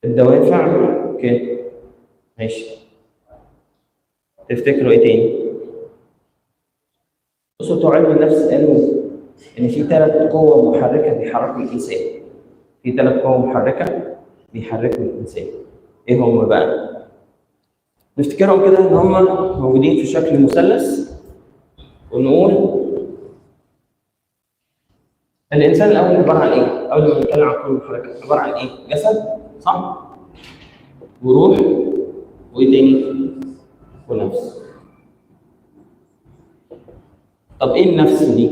الدوافع. اوكي ماشي. تفتكروا ايه تاني؟ بصوا بتوع علم النفس قالوا ان في 3 قوى محركه بيحركوا الانسان. في 3 قوى محركه بيحركوا الانسان. ايه هم بقى؟ نفتكرهم كده ان هم موجودين في شكل مثلث، ونقول الانسان الاول عباره عن ايه؟ قبل ما نتكلم عن قوى المحركه عباره عن ايه؟ جسد، صح؟ وروح، وايه تاني؟ ونفس. طب ايه النفس دي؟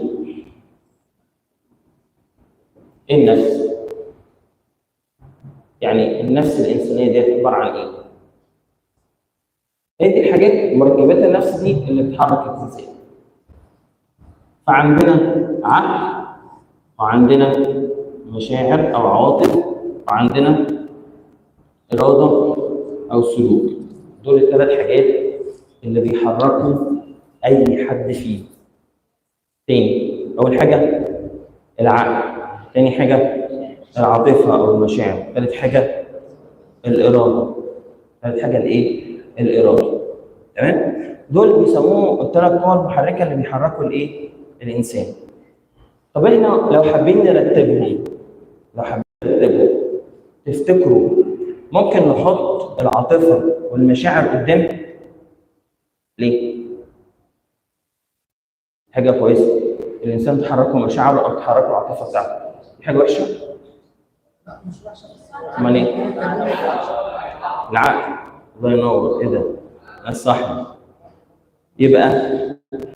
ايه النفس؟ يعني النفس الانسانيه دي عباره عن ايه؟ هي دي الحاجات مركبات النفس دي اللي بتحرك الانسان. فعندنا عقل، وعندنا مشاعر او عواطف، وعندنا اراده او سلوك. دول ال3 حاجات اللي بيحركوا اي حد فيه. تاني، اول حاجه العقل، تاني حاجه العاطفه او المشاعر، ثالث حاجه الاراده، ثالث حاجه الايه؟ الاراده. تمام؟ دول بيسموه ال3 قوى المحركه اللي بيحركوا الايه؟ الانسان. طب احنا لو حابين نرتبهم، تفتكروا ممكن نحط العاطفه والمشاعر قدام؟ ليه؟ حاجه كويسه الانسان تحركه مشاعره او تحركه العاطفه بتاعته، دي حاجه وحشه؟ لا مش وحشه بس امال ايه؟ العقل. الله ينور، ايه ده؟ الصح. يبقى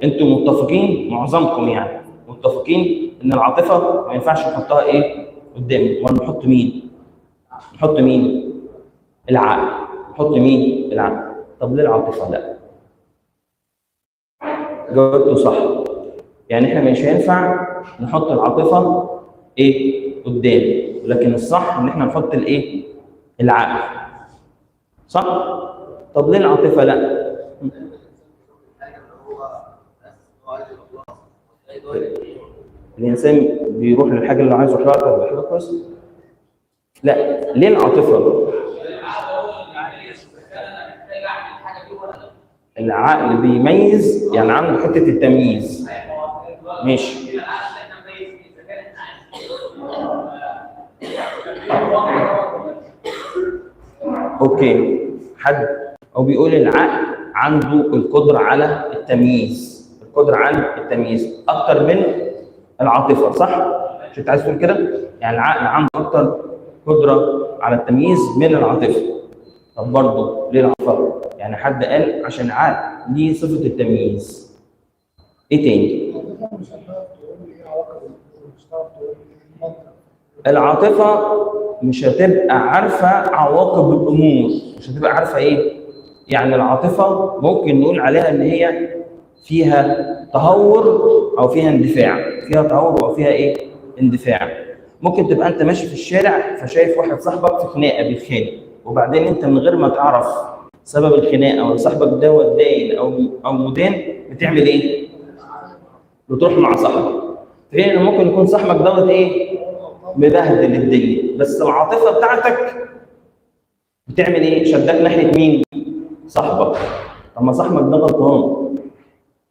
انتم متفقين، معظمكم يعني متفقين ان العاطفه ما ينفعش نحطها ايه؟ قدام. امال نحط مين؟ نحط مين؟ العقل. نحط مين؟ العقل. طب ليه العاطفه لا؟ جاوبته صح. يعني احنا مش هينفع نحط العاطفه ايه؟ قدام، ولكن الصح ان احنا نحط الايه؟ العقل. صح؟ طب ليه العاطفه لا؟ الانسان بيروح للحاجه اللي عايز يروح لها، حاجه كويسه. لا، ليه العاطفه؟ العقل بيميز، يعني عنده حته التمييز. ماشي. اوكي. حد او بيقول العقل عنده القدره على التمييز، القدره على التمييز اكتر من العاطفه، صح؟ مش انت عايز تقول كده؟ يعني العقل عنده اكتر قدره على التمييز من العاطفه. طب برضه ليه العاطفه؟ يعني حد قال عشان العقل ليه صفه التمييز. ايه تاني؟ مش هتعرف تقول لي ايه عواقب مش هتعرف تقول لي المنطق. العاطفه مش هتبقى عارفه عواقب الامور، مش هتبقى عارفه ايه؟ يعني العاطفه ممكن نقول عليها ان هي فيها تهور او فيها اندفاع، فيها تهور او فيها ايه؟ اندفاع. ممكن تبقى انت ماشي في الشارع فشايف واحد صاحبك في خناقه بيتخانق، وبعدين انت من غير ما تعرف سبب الخناقه او صاحبك دوت داين او مدان، بتعمل ايه؟ بتروح مع صاحبك. في حين ممكن يكون صاحبك دوت ايه؟ مبهدل الدنيا، بس العاطفه بتاعتك بتعمل ايه؟ شدك ناحيه مين؟ صاحبك. طب ما صاحبك ده غلطان،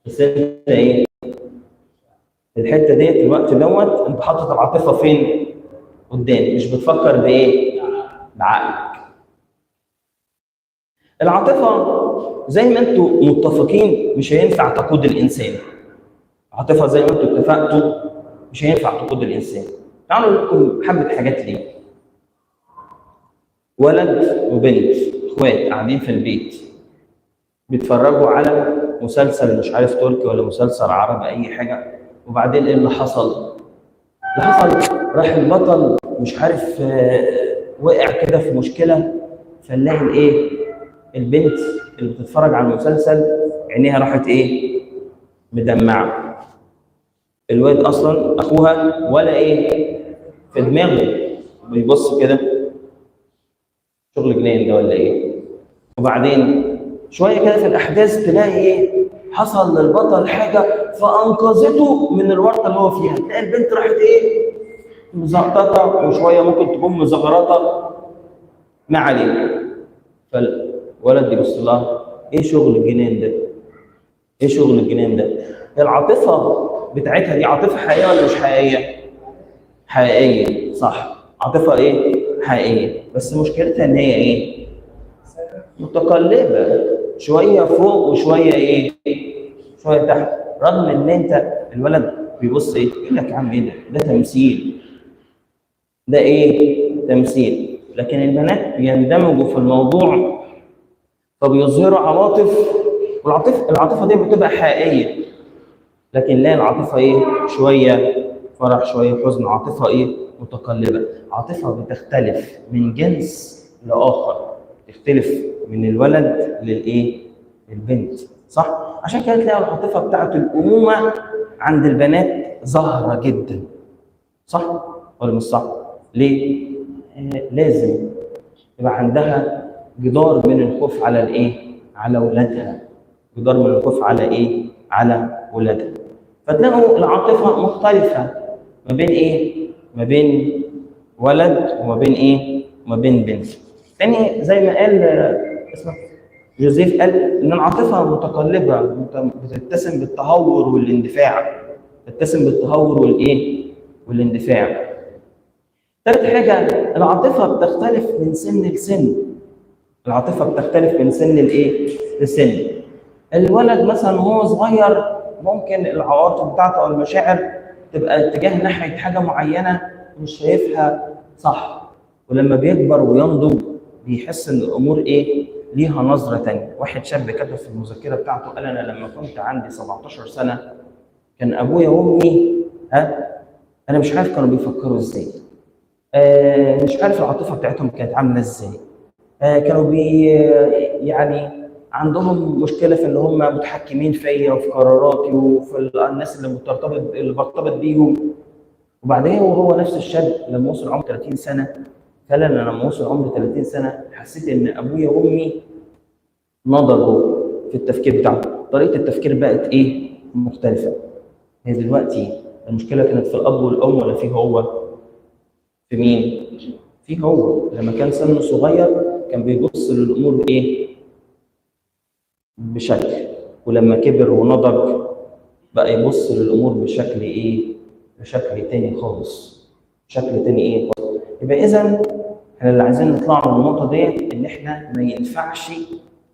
بس انت ايه؟ في الحته ديت الوقت دوت انت حاطط العاطفه فين؟ قدام، مش بتفكر بايه؟ بعقلك. العاطفه زي ما انتم متفقين مش هينفع تقود الانسان. العاطفه زي ما انتم اتفقتوا مش هينفع تقود الانسان. تعالوا نقول لكم حبه حاجات ليه. ولد وبنت اخوات قاعدين في البيت بيتفرجوا على مسلسل مش عارف تركي ولا مسلسل عربي اي حاجه، وبعدين ايه اللي حصل؟ اللي حصل راح البطل مش عارف وقع كده في مشكله، فنلاقي الايه؟ البنت اللي بتتفرج على المسلسل عينيها راحت ايه؟ مدمعه. الواد اصلا اخوها ولا ايه؟ في دماغه بيبص كده، شغل جنان ده ولا ايه؟ وبعدين شويه كده في الاحداث تلاقي ايه؟ حصل للبطل حاجه فانقذته من الورطه اللي هو فيها، تلاقي البنت راحت ايه؟ مزقططه، وشويه ممكن تكون مزغرطه ما عليه. فالولد يبص لها، ايه شغل الجنان ده؟ ايه شغل الجنان ده؟ هي العاطفه بتاعتها دي عاطفه حقيقيه ولا مش حقيقيه؟ حقيقيه، صح، عاطفه ايه؟ حقيقيه، بس مشكلتها ان هي ايه؟ متقلبه، شويه فوق وشويه ايه؟ شويه تحت. رغم ان انت الولد بيبص ايه؟ يقول لك يا عم ايه ده؟ ده تمثيل. ده ايه؟ تمثيل. لكن البنات بيندمجوا في الموضوع فبيظهروا عواطف، العاطفه دي بتبقى حقيقيه. لكن لا، العاطفه ايه؟ شويه فرح شويه حزن، عاطفه ايه؟ متقلبه. عاطفه بتختلف من جنس لاخر، تختلف من الولد للايه؟ البنت، صح؟ عشان كده تلاقي العاطفه بتاعت الامومه عند البنات ظاهره جدا، صح ولا مش صح؟ ليه؟ لازم يبقى عندها جدار من الخوف على الايه؟ على اولادها. جدار من الخوف على ايه؟ على اولادها. فتلاقوا العاطفه مختلفه ما بين ايه؟ ما بين ولد وما بين ايه؟ وما بين بنت. تاني زي ما قال اسمه جوزيف، قال ان العاطفه متقلبه، بتتسم بالتهور والاندفاع. تتسم بالتهور والايه؟ والاندفاع. ثالث حاجه، العاطفه بتختلف من سن لسن. العاطفه بتختلف من سن لايه؟ لسن. الولد مثلا وهو صغير ممكن العواطف بتاعته او المشاعر تبقى اتجاه ناحيه حاجه معينه مش شايفها صح، ولما بيكبر وينضج بيحس ان الامور ايه؟ ليها نظره ثانيه. واحد شاب كتب في المذكره بتاعته، قال انا لما كنت عندي 17 سنه كان ابويا وامي انا مش عارف كانوا بيفكروا ازاي. مش عارف العاطفه بتاعتهم كانت عامله ازاي. كانوا يعني عندهم مشكله في ان هم متحكمين فيا وفي قراراتي وفي الناس اللي برتبط بيهم. وبعدين وهو نفس الشاب لما وصل عمر 30 سنه، قال انا لما وصل عمر 30 سنه حسيت ان ابويا وامي نضجوا في التفكير بتاعهم، طريقه التفكير بقت ايه؟ مختلفه. هي دلوقتي المشكله كانت في الاب والام ولا في هو؟ في مين؟ في هو. لما كان سنه صغير كان بيبص للامور بايه؟ بشكل، ولما كبر ونضج بقى يبص للامور بشكل ايه؟ بشكل تاني خالص. شكل تاني ايه خالص. يبقى اذا احنا اللي عايزين نطلع من النقطه ديت ان احنا ما ينفعش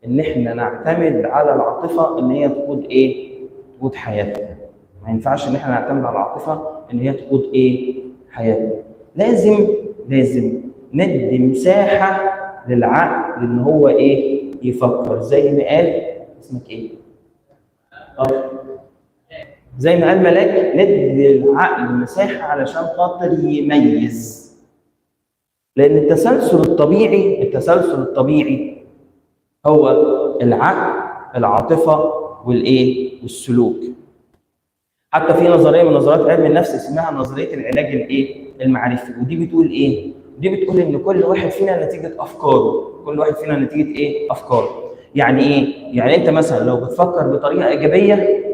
ان احنا نعتمد على العاطفه ان هي تقود ايه؟ تقود حياتنا. ما ينفعش ان احنا نعتمد على العاطفه ان هي تقود ايه؟ حياتنا. لازم ندي مساحه للعقل ان هو ايه؟ يفكر. زي ما قال اسمك ايه؟ زي ما قال ملاك، ندي العقل مساحه علشان خاطر يميز. لان التسلسل الطبيعي هو العقل، العاطفه والايه؟ والسلوك. حتى في نظريه من نظريات علم النفس اسمها نظريه العلاج الايه؟ المعرفي. ودي بتقول ايه؟ دي بتقول ان كل واحد فينا نتيجه افكاره. كل واحد فينا نتيجه ايه؟ افكاره. يعني ايه؟ يعني انت مثلا لو بتفكر بطريقه ايجابيه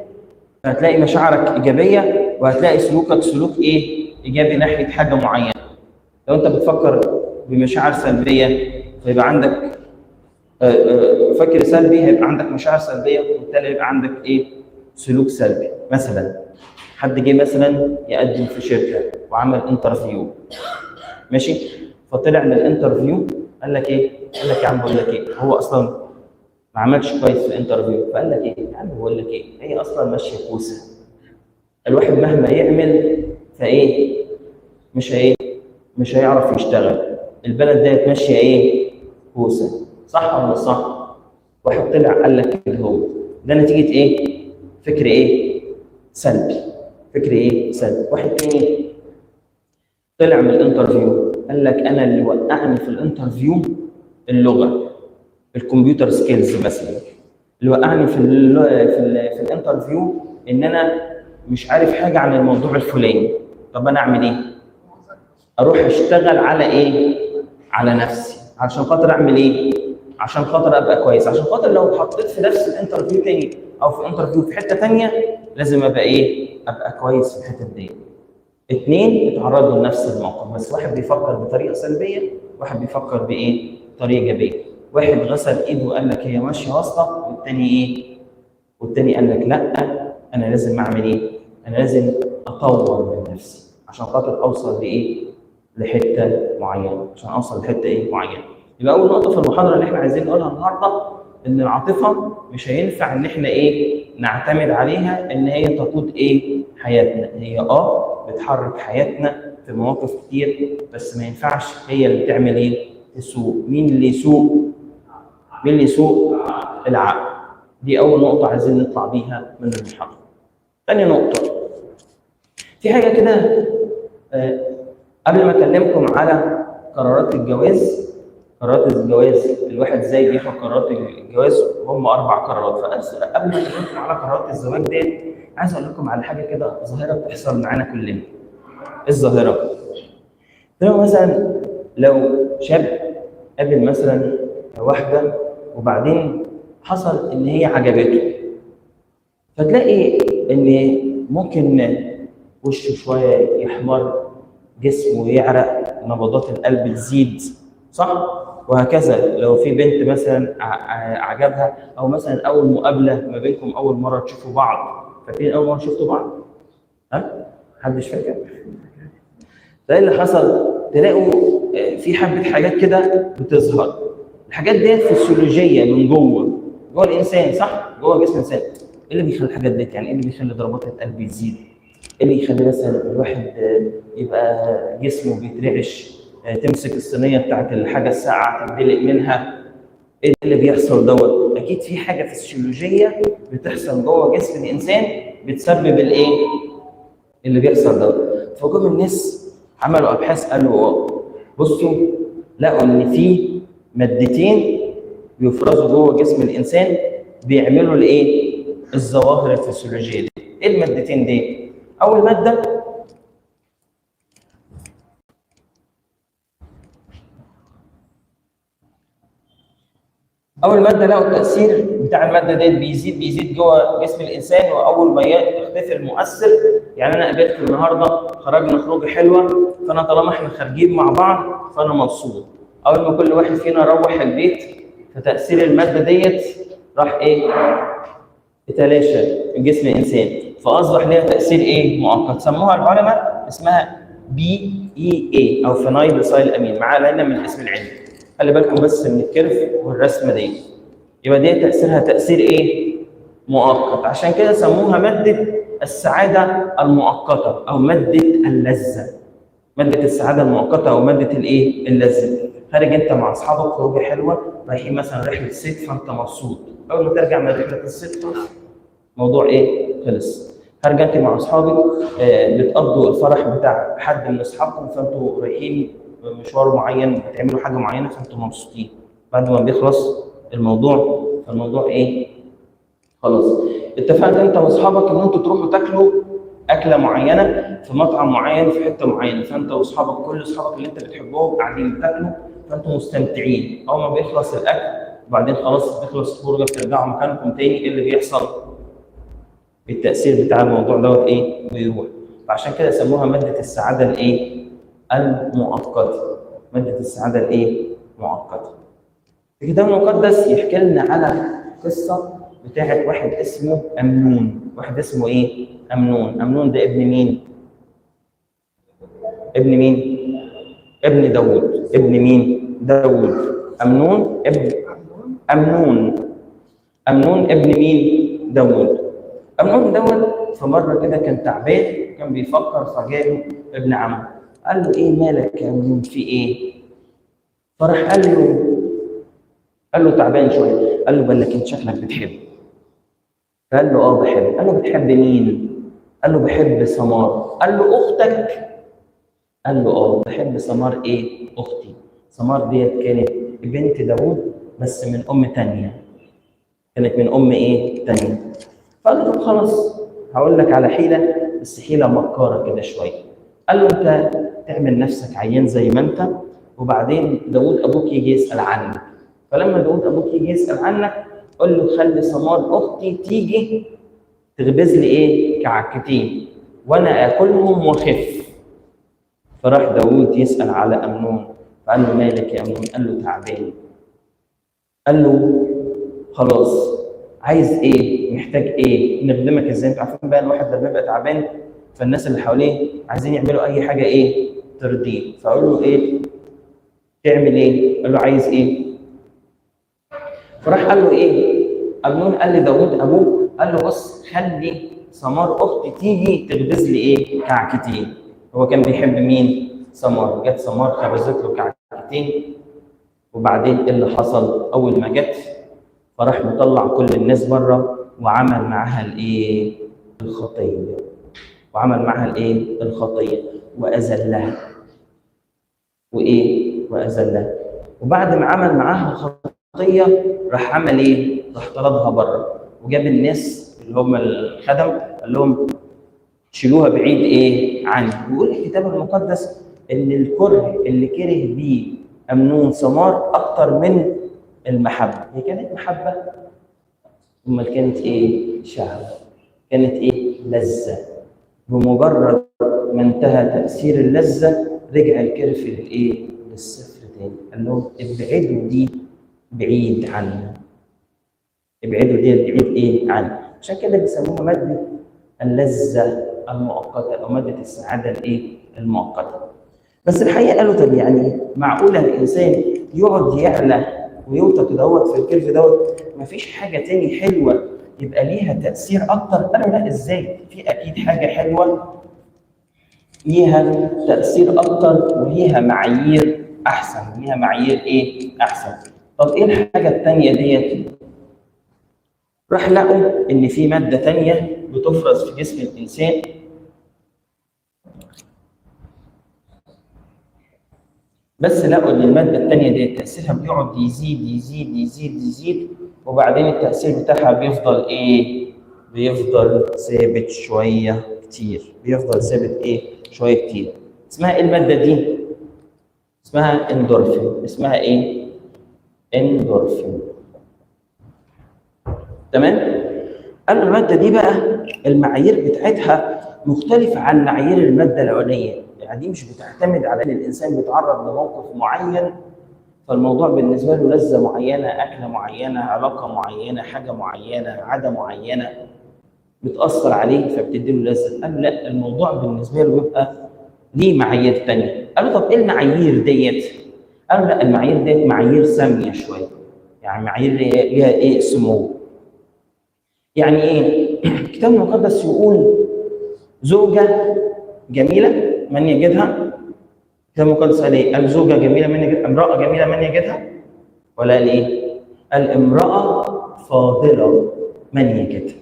هتلاقي مشاعرك ايجابيه، وهتلاقي سلوكك سلوك ايه؟ ايجابي ناحيه حاجه معينه. لو انت بتفكر بمشاعر سلبيه فيبقى عندك فكر سلبي، هيبقى عندك مشاعر سلبيه، وبالتالي يبقى عندك ايه؟ سلوك سلبي. مثلا حد جه مثلا يقدم في شركه وعمل انترفيو، ماشي؟ فطلع من الانترفيو قال لك ايه؟ قال لك يا عم بقول لك ايه، هو اصلا ما عملش كويس في الانترفيو، فقال لك ايه؟ يا عم بقول لك ايه، هي اصلا ماشيه كوسه. الواحد مهما يعمل فايه؟ مش هيعرف يشتغل. البلد ديت ماشيه ايه؟ كوسه. صح ولا مش صح؟ واحد طلع قال لك كده، هو ده نتيجه ايه؟ فكر ايه؟ سلبي. فكر ايه؟ سلبي. واحد تاني طلع من الانترفيو قال لك انا اللي وقعني في الانترفيو اللغه، الكمبيوتر سكيلز مثلا. اللي وقعني في الانترفيو ان انا مش عارف حاجه عن الموضوع الفلاني. طب انا اعمل ايه؟ اروح اشتغل على ايه؟ على نفسي. عشان خاطر اعمل ايه؟ عشان خاطر ابقى كويس. عشان خاطر لو اتحطيت في نفس الانترفيو تاني او في انترفيو في حته تانيه لازم ابقى ايه؟ ابقى كويس في الحته دي. اتنين اتعرضوا لنفس الموقف، بس واحد بيفكر بطريقه سلبيه، واحد بيفكر بايه؟ بطريقه ايجابيه. واحد غسل ايده وقال لك هي ماشيه واسطه، والتاني ايه؟ والتاني قال لك لا، انا لازم اعمل ايه؟ انا لازم اطور من نفسي عشان خاطر اوصل لايه؟ لحته معينه، عشان اوصل لحته ايه؟ معينه. يبقى اول نقطه في المحاضره اللي احنا عايزين نقولها النهارده ان العاطفه مش هينفع ان احنا ايه؟ نعتمد عليها ان هي تقود ايه؟ حياتنا. هي بتحرك حياتنا في مواقف كتير، بس ما ينفعش هي اللي تعمل ايه؟ تسوق. مين اللي يسوق؟ مين اللي يسوق؟ العقل. دي اول نقطه عايزين نطلع بيها من المحاضره. ثاني نقطه، في حاجه كده قبل ما اكلمكم على قرارات الجواز. قرارات الجواز الواحد ازاي بياخد قرارات الجواز، هم 4 قرارات. فقبل ما اكلمكم على قرارات الزواج دي، عايز اقول لكم على حاجه كده، ظاهره بتحصل معانا كلنا. الظاهره لو مثلا شاب قابل مثلا واحده، وبعدين حصل ان هي عجبته، فتلاقي ان ممكن وشه شويه يحمر، جسمه يعرق، نبضات القلب تزيد، صح؟ وهكذا لو في بنت مثلا عجبها، او مثلا اول مقابله ما بينكم، اول مره تشوفوا بعض. فاكرين اول مره شفتوا بعض؟ ها؟ محدش فاكر؟ ده اللي حصل. تلاقوا في حبه حاجات كده بتظهر. الحاجات دي فسيولوجيه من جوه الانسان، صح؟ جوه جسم الانسان. ايه اللي بيخلي الحاجات دي؟ يعني ايه اللي بيخلي ضربات القلب يزيد؟ ايه اللي يخلي مثلا الواحد يبقى جسمه بيترعش، تمسك الصينيه بتاعت الحاجه الساقعه تندلق منها؟ ايه اللي بيحصل دوت؟ اكيد في حاجه فسيولوجيه بتحصل جوه جسم الانسان بتسبب الايه؟ اللي بيحصل دوت. فجم الناس عملوا ابحاث، قالوا بصوا، لقوا ان في مادتين بيفرزوا جوه جسم الانسان بيعملوا الايه؟ الظواهر الفسيولوجيه دي. ايه المادتين دي؟ اول ماده لقوا التاثير بتاع الماده ديت بيزيد جوه جسم الانسان، واول ما يختفي المؤثر. يعني انا قابلت النهارده، خرجنا خروجه حلوه، فانا طالما احنا خارجين مع بعض فانا مبسوط. اول ما كل واحد فينا روح البيت، فتاثير الماده ديت راح ايه؟ تتلاشى من جسم الانسان، فاصبح لها تاثير ايه؟ مؤقت. سموها العلماء اسمها BEA او فينايل سايل امين، مع علينا من الاسم العلمي. خلي بالكم بس من الكيرف والرسمه دي. يبقى دي تاثيرها تاثير ايه؟ مؤقت. عشان كده سموها ماده السعاده المؤقته او ماده اللذه. ماده السعاده المؤقته او ماده الايه؟ اللذه. خارج انت مع اصحابك خروجه حلوه، رايحين مثلا رحله صيف، فانت مبسوط. اول ما ترجع من رحله الصيف موضوع ايه؟ خلص. خارج انت مع اصحابك، بتقضوا الفرح بتاع حد من اصحابكم، فانتوا رايحين مشوار معين، بتعملوا حاجه معينه، فانتوا مبسوطين. بعد ما بيخلص الموضوع ايه؟ خلاص. اتفقت انت واصحابك ان انتوا تروحوا تاكلوا اكله معينه في مطعم معين في حته معينه، فانت واصحابك، كل اصحابك اللي انت بتحبهم قاعدين تاكلوا، فانتوا مستمتعين. اول ما بيخلص الاكل وبعدين خلاص بيخلص الخروجه، بترجعوا مكانكم تاني، ايه اللي بيحصل؟ التاثير بتاع الموضوع دوت ايه؟ بيروح. فعشان كده سموها ماده السعاده الايه؟ المؤقته. ماده السعاده الايه؟ مؤقته. الكتاب المقدس يحكي لنا على قصه بتاعت واحد اسمه امنون. واحد اسمه ايه؟ امنون ده ابن مين؟ ابن داوود. ابن مين؟ داوود. امنون ابن مين؟ داوود. امنون دوت في مره كده كان تعبان، كان بيفكر، فجاله ابن عمه قال له ايه مالك يا امنون، في ايه؟ فراح قال له تعبان شويه. قال له بل لك انت شكلك بتحب. قال له بحب. قال له بتحب مين؟ قال له بحب سمار. قال له اختك؟ قال له بحب سمار. ايه اختي؟ سمار ديت كانت بنت داوود بس من ام تانيه. كانت من ام ايه؟ تانيه. فقال له طب خلاص، هقول لك على حيله، بس حيله مكاره كده شويه. قال له انت تعمل نفسك عيان زي ما انت، وبعدين داوود ابوك يجي يسال عنك. فلما داوود ابوك يجي يسال عنك، قول له خلي سمار اختي تيجي تخبز لي ايه؟ كعكتين، وانا اكلهم واخف. فراح داوود يسال على امنون، فقال له مالك يا أمنون؟ قال له تعبان. قال له خلاص، عايز ايه؟ محتاج ايه؟ نخدمك ازاي؟ انتوا عارفين بقى الواحد لما يبقى تعبان فالناس اللي حواليه عايزين يعملوا اي حاجه ايه؟ ترضيه. فقال له ايه؟ تعمل ايه؟ قال له عايز ايه؟ فراح قال له ايه؟ أبنون قال لداوود ابوه، قال له بص، خلي سمار اختي تيجي تخبز لي ايه؟ كعكتين. هو كان بيحب مين؟ سمار. جت سمار خبزت له كعكتين. وبعدين ايه اللي حصل؟ اول ما جت فراح مطلع كل الناس بره وعمل معاها الايه؟ الخطيه. وعمل معاها الايه؟ الخطيه، واذلها. وايه؟ واذلها. وبعد ما عمل معاها الخطيه راح عمل ايه؟ راح طردها بره، وجاب الناس اللي هم الخدم قال لهم شيلوها بعيد ايه؟ عني. بيقول الكتاب المقدس ان الكره اللي كره بيه امنون سمار اكتر من المحبه. هي كانت محبه؟ امال كانت ايه؟ شهوه. كانت ايه؟ لذه. بمجرد ما انتهى تاثير اللذه رجع الكرف للايه؟ للصفر تاني. قال لهم ابعدوا دي بعيد عني. ابعدوا دي بعيد ايه؟ عني. عشان كده بيسموها ماده اللذه المؤقته او ماده السعاده الايه؟ المؤقته. بس الحقيقه قالوا طب يعني معقوله الانسان يقعد يعلى ويوطى كده في الكيرف دوت مفيش حاجه تاني حلوه يبقى ليها تاثير اكتر؟ قالوا لا، ازاي؟ في اكيد حاجه حلوه ليها تاثير اكتر وليها معايير احسن. ليها معايير ايه؟ احسن. طب ايه الحاجه الثانيه ديت؟ راح لقوا ان في ماده ثانيه بتفرز في جسم الانسان بس لقوا ان الماده الثانيه دي تاثيرها بيقعد يزيد يزيد يزيد يزيد وبعدين التاثير بتاعها بيفضل ايه؟ بيفضل ثابت شويه كتير. بيفضل ثابت ايه؟ شويه كتير. اسمها ايه الماده دي؟ اسمها اندورفين. اسمها ايه؟ اندورفين. تمام؟ قالوا الماده دي بقى المعايير بتاعتها مختلفه عن معايير الماده الاولانيه. يعني دي مش بتعتمد على ان الانسان بيتعرض لموقف معين فالموضوع بالنسبه له لذه معينه، اكله معينه، علاقه معينه، حاجه معينه، عاده معينه بتاثر عليه فبتدي له لذه. قال لا، الموضوع بالنسبه له بيبقى ليه معايير ثانيه. قالوا طب ايه المعايير ديت؟ قالوا لا، المعايير ديت معايير ساميه شويه. يعني معايير ليها ايه؟ سمو. يعني ايه؟ الكتاب المقدس يقول زوجه جميله من يجدها. الكتاب المقدس قال ايه؟ قال زوجه جميله من يجدها، امراه جميله من يجدها. ولا قال ايه؟ قال امراه فاضله من يجدها.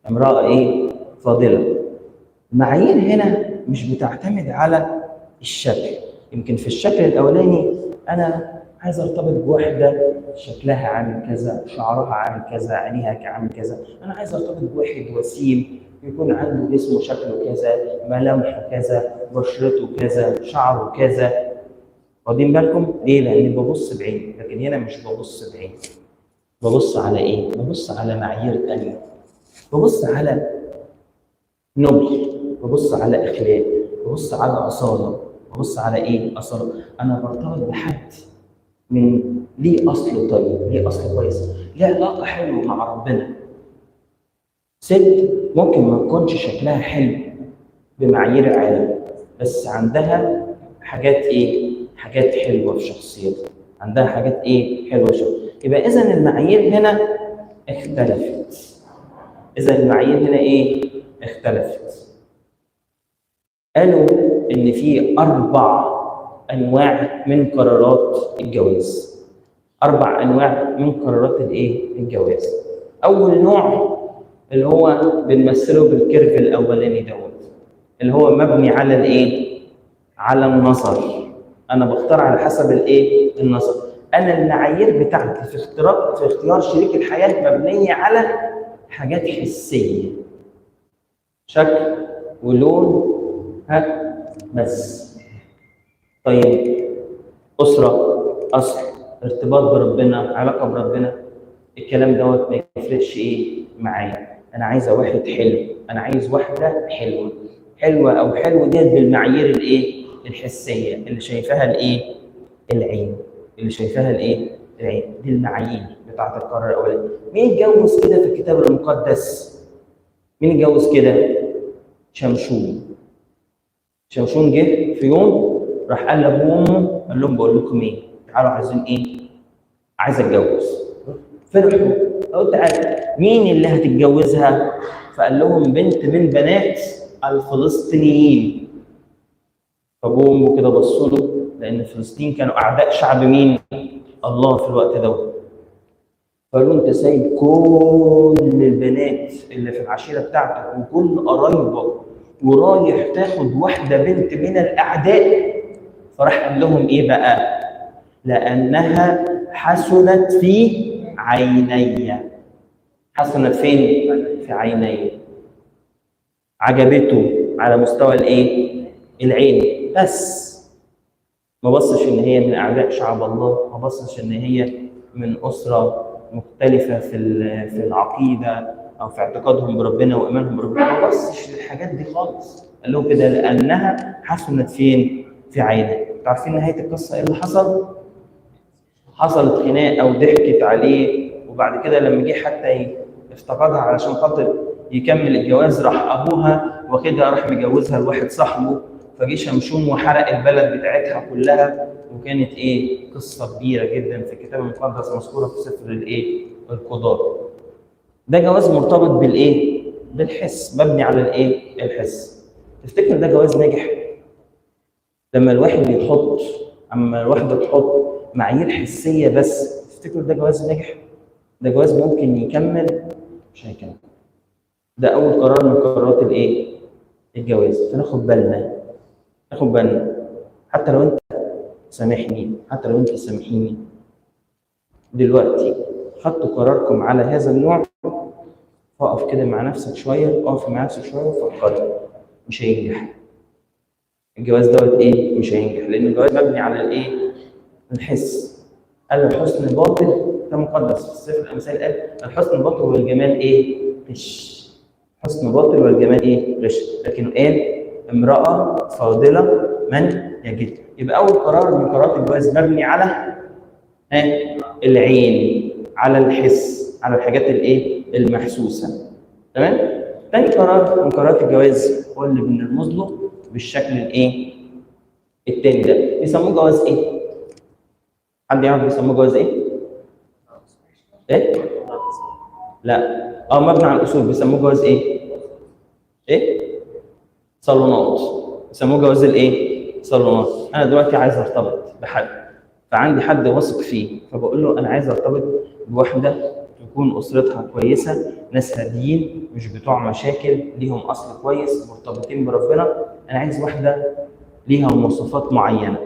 امراه ايه؟ فاضله. المعايير هنا مش بتعتمد على الشكل. يمكن في الشكل الاولاني انا عايز ارتبط بواحده شكلها عامل كذا، شعرها عامل كذا، عينيها عامل كذا. انا عايز ارتبط بواحد وسيم يكون عنده جسمه شكله كذا، ملامحه كذا، بشرته كذا، شعره كذا. واخدين بالكم؟ ليه؟ لاني ببص بعيد. لكن هنا مش ببص بعيد. ببص على ايه؟ ببص على معايير ثانيه. ببص على نبل، ببص على اخلاق، ببص على اصاله. ببص على ايه؟ اصاله. انا برتبط بحد من ليه اصل طيب، ليه اصل كويس، ليه علاقه حلوه مع ربنا. ست ممكن ما تكونش شكلها حلو بمعايير العالم بس عندها حاجات ايه؟ حاجات حلوه في شخصيتها. عندها حاجات ايه؟ حلوه في شخصيتها. يبقى اذا المعايير هنا اختلفت. اذا المعايير هنا ايه؟ اختلفت. قالوا ان في 4 انواع من قرارات الجواز. 4 انواع من قرارات الايه؟ الجواز. اول نوع اللي هو بنمثله بالكيرف الاولاني دوت، اللي هو مبني على الايه؟ على النظر. انا بختار على حسب الايه؟ النظر. انا المعايير بتاعتي في اختيار شريك الحياه مبنيه على حاجات حسيه، شكل ولون بس. طيب اسره، اصل، ارتباط بربنا، علاقه بربنا، الكلام دوت ما يفرقش ايه معايا. انا عايزه واحد حلو، انا عايز واحده حلوه. حلوه او حلو ديت بالمعايير الايه؟ الحسيه اللي شايفاها الايه؟ العين، اللي شايفاها الايه؟ العين. دي المعايير بتاعت القرار الاولاني. مين اتجوز كده في الكتاب المقدس؟ مين اتجوز كده؟ شمشون. شمشون جه في يوم راح قال لابوه وامه، قال لهم بقول لكم ايه؟ تعالوا عايزين ايه؟ عايز اتجوز. فرحوا. قلت تعالى مين اللي هتتجوزها؟ فقال لهم بنت من بنات الفلسطينيين. فابوه وامه كده بصوا له، لان فلسطين كانوا اعداء شعب مين؟ الله في الوقت ده. فقالوا انت سايب كل البنات اللي في العشيره بتاعتك وكل قرايبك ورايح تاخد واحده بنت من الاعداء؟ فراح قال لهم ايه بقى؟ لانها حسنت في عيني. حسنت فين؟ في عيني. عجبته على مستوى الايه؟ العين بس. ما بصش ان هي من اعداء شعب الله، ما بصش ان هي من اسره مختلفه في العقيده او في اعتقادهم بربنا وايمانهم بربنا، ما بصش للحاجات دي خالص. قال لهم كده لانها حسنت فين؟ في عيني. عارفين نهايه القصه ايه اللي حصل؟ حصلت خناقه وضحكت عليه، وبعد كده لما جه حتى افتقدها علشان خاطر يكمل الجواز، راح ابوها واخدها راح مجوزها لواحد صاحبه، فجه شمشون وحرق البلد بتاعتها كلها. وكانت ايه؟ قصه كبيره جدا في الكتاب المقدس مذكوره في سفر الايه؟ القضاء. ده جواز مرتبط بالايه؟ بالحس، مبني على الايه؟ الحس. تفتكر ده جواز ناجح؟ لما الواحد يحط، اما الواحده تحط معايير حسيه بس، تفتكر ده جواز ناجح؟ ده جواز ممكن يكمل؟ مش هيكمل. ده اول قرار من قرارات الايه؟ الجواز. فناخد بالنا، ناخد بالنا. حتى لو انت سامحني، حتى لو انت سامحيني، دلوقتي خدتوا قراركم على هذا النوع، اقف كده مع نفسك شويه، اقف مع نفسك شويه وفكر. مش هينجح الجواز دوت ايه؟ مش هينجح، لان الجواز مبني على الايه؟ الحس. قال الحسن باطل، ده مقدس في سفر الامثال، قال الحسن باطل والجمال ايه؟ غش. حسن باطل والجمال ايه؟ غش. لكن قال امراه فاضله من يجد. يبقى اول قرار من قرارات الجواز مبني على العين، على الحس، على الحاجات الايه؟ المحسوسه. تمام؟ ثاني قرار من قرارات الجواز هو اللي بنرمز له بالشكل الايه؟ الثاني ده بيسموه جواز ايه؟ حد يعرف بيسموه جواز ايه؟ ايه؟ لا، مبني على الاصول. بيسموه جواز ايه؟ ايه؟ صالونات. بيسموه جواز الايه؟ صالونات. انا دلوقتي عايز ارتبط بحد، فعندي حد واثق فيه، فبقول له انا عايز ارتبط بواحده تكون اسرتها كويسه، ناس هاديين مش بتوع مشاكل، ليهم اصل كويس، مرتبطين بربنا. انا عايز واحده ليها مواصفات معينه.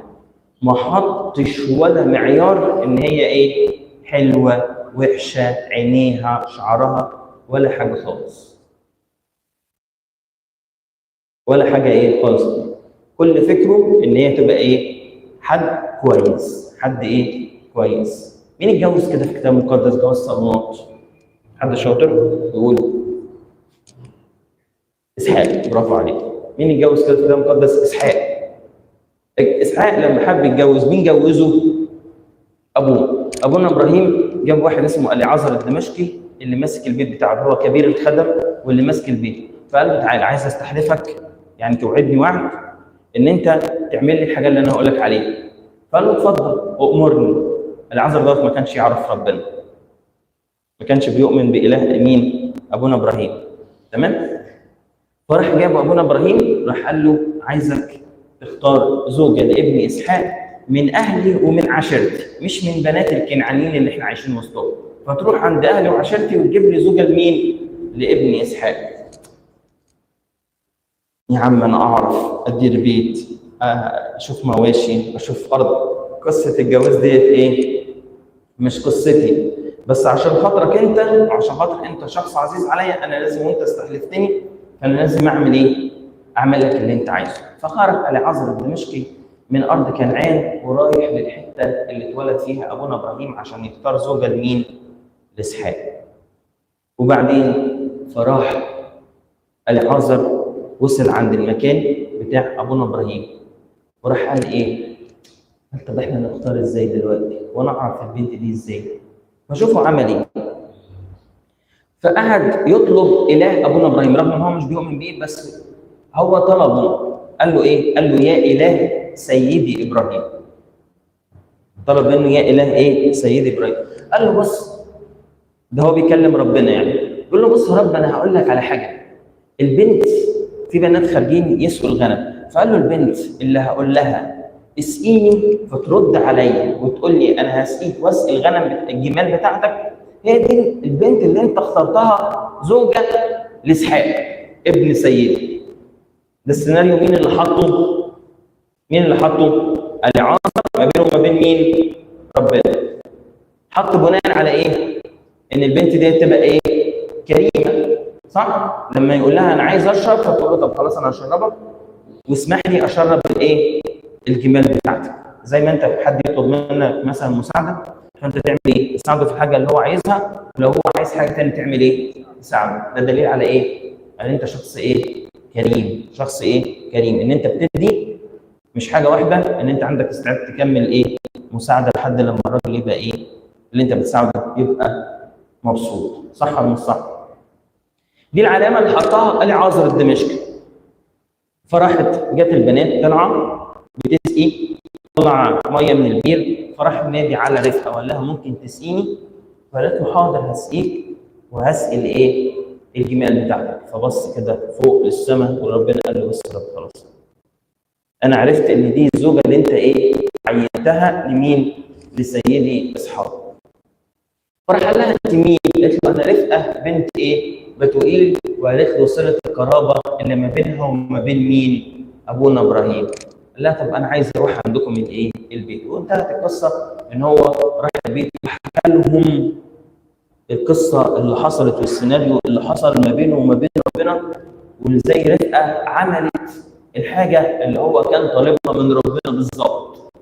ما حطش ولا معيار ان هي ايه؟ حلوه، وحشه، عينيها، شعرها، ولا حاجه خالص. ولا حاجه ايه خالص. كل فكره ان هي تبقى ايه؟ حد كويس. حد ايه؟ كويس. مين اتجوز كده في الكتاب المقدس جواز صالونات؟ حد شاطر يقول. اسحاق. برافو عليك. مين اتجوز كده في الكتاب المقدس؟ اسحاق. اسحاق لما حب يتجوز، مين جوزه؟ ابوه. ابونا ابراهيم جاب واحد اسمه اليعازر الدمشقي، اللي ماسك البيت بتاعه، هو كبير الخدم واللي ماسك البيت. فقال له تعالى عايز استحلفك، يعني توعدني وعد ان انت تعمل لي الحاجه اللي انا هقول لك عليها. فقال له اتفضل وامرني. اليعازر دوت ما كانش يعرف ربنا، ما كانش بيؤمن باله مين؟ ابونا ابراهيم. تمام؟ فراح جاب ابونا ابراهيم، راح قال له عايزك تختار زوجه لابن اسحاق من اهلي ومن عشيرتي، مش من بنات الكنعانيين اللي احنا عايشين وسطهم. فتروح عند اهلي وعشيرتي وتجيب لي زوجه لمين؟ لابن اسحاق. يا عم انا اعرف ادير بيت، اشوف مواشي، اشوف ارض. قصه الجواز ديت ايه؟ مش قصتي. بس عشان خاطرك انت، وعشان خاطر انت شخص عزيز عليا، انا لازم، وانت استحلفتني، فانا لازم اعمل ايه؟ اعمل لك اللي انت عايزه. فخرج اليعازر الدمشقي من ارض كنعان ورايح للحته اللي اتولد فيها ابونا ابراهيم عشان يختار زوجه لمين؟ لاسحاق. وبعدين فراح اليعازر، وصل عند المكان بتاع ابونا ابراهيم، وراح قال ايه؟ قال طب احنا نختار ازاي دلوقتي وانا اعرف البنت دي ازاي؟ فشوفوا عمل ايه. فقعد يطلب اله ابونا ابراهيم رغم ان هو مش بيؤمن بيه، بس هو طلبه. قال له ايه؟ قال له يا اله سيدي ابراهيم. طلب منه يا اله ايه؟ سيدي ابراهيم. قال له بص، ده هو بيكلم ربنا يعني، بيقول له بص يا رب انا هقول لك على حاجه. البنت، في بنات خارجين يسقوا الغنم، فقال له البنت اللي هقول لها اسقيني فترد عليا وتقول لي انا هسقيك واسقي الغنم الجمال بتاعتك، هي دي البنت اللي انت اخترتها زوجة لاسحاق ابن سيدي. ده السيناريو مين اللي حطه؟ مين اللي حطه؟ العاصر ما بينه وما بين مين؟ ربنا. حط بناء على ايه؟ ان البنت دي تبقى ايه؟ كريمه، صح؟ لما يقول لها انا عايز اشرب فتقول له طب خلاص انا هشربك واسمح لي اشرب الايه؟ الجمال بتاعتك. زي ما انت حد يطلب منك مثلا مساعده فانت تعمل ايه؟ تساعده في الحاجه اللي هو عايزها، ولو هو عايز حاجه ثانيه تعمل ايه؟ تساعده. ده دليل على ايه؟ ان انت شخص ايه؟ كريم. شخص ايه؟ كريم. ان انت بتدي مش حاجه واحده، ان انت عندك استعداد تكمل ايه؟ مساعده لحد لما الراجل يبقى ايه؟ اللي انت بتساعده يبقى مبسوط. صح ولا مش صح؟ دي العلامه اللي حطها العازر الدمشقي. فراحت جت البنات طالعه بتسقي، طلع ميه من البير، فراح نادي على رفقه وقال لها ممكن تسقيني؟ فقالت له حاضر هسقيك وهسقي الايه؟ الجمال بتاعتك. فبص كده فوق للسماء وربنا قال له بس يا رب خلاص، انا عرفت ان دي الزوجه اللي انت ايه؟ عينتها لمين؟ لسيدي اسحاق. فراح قال لها انت مين؟ قالت له انا رفقه بنت ايه؟ بتوئيل. وقالت له صله القرابه اللي ما بينها وما بين مين؟ ابونا ابراهيم. قال لها طب انا عايز اروح عندكم الايه؟ البيت. وانتهت القصه ان هو راح البيت وحكى لهم القصه اللي حصلت والسيناريو اللي حصل ما بينه وما بين ربنا، وازاي رفقه عملت الحاجه اللي هو كان طالبها من ربنا بالظبط.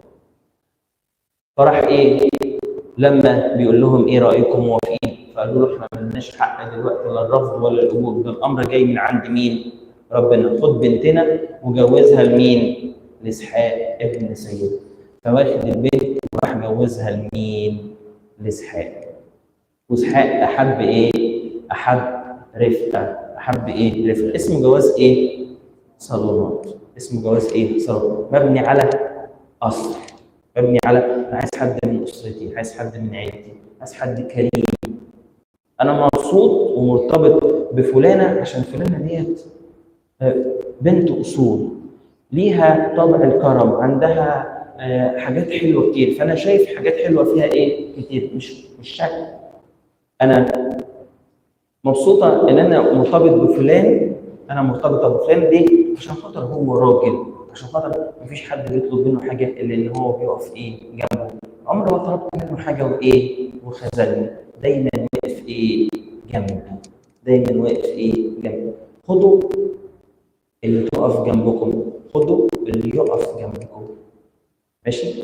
فراح ايه؟ لما بيقول لهم ايه رايكم موافقين؟ فقالوا له احنا مالناش حق دلوقتي لا الرفض ولا القبول، ده الامر جاي من عند مين؟ ربنا. خد بنتنا وجوزها لمين؟ لاسحاق ابن سيد. فواخد البنت وراح جوزها لمين؟ لاسحاق. واسحاق احب ايه؟ احب رفقه. احب ايه؟ رفقه. اسم جواز ايه؟ صالونات. اسم جواز ايه؟ صالونات. مبني على اصل، مبني على انا عايز حد من اسرتي، عايز حد من عيلتي، عايز حد كريم. انا مبسوط ومرتبط بفلانه عشان فلانه ديت بنت اصول، ليها طبع الكرم، عندها حاجات حلوه كتير، فانا شايف حاجات حلوه فيها ايه؟ كتير، مش شكل. انا مبسوطه ان انا مرتبط بفلان، انا مرتبطه بفلان ليه؟ عشان خاطر هو راجل، عشان خاطر مفيش حد بيطلب منه حاجه الا ان هو بيقف ايه؟ جنبه. عمري ما طلبت منه حاجه وايه؟ وخذلني. دايما واقف ايه؟ جنبه. دايما واقف ايه؟ جنبه. خدوا اللي تقف جنبكم، خدوا اللي يقف جنبكم. ماشي؟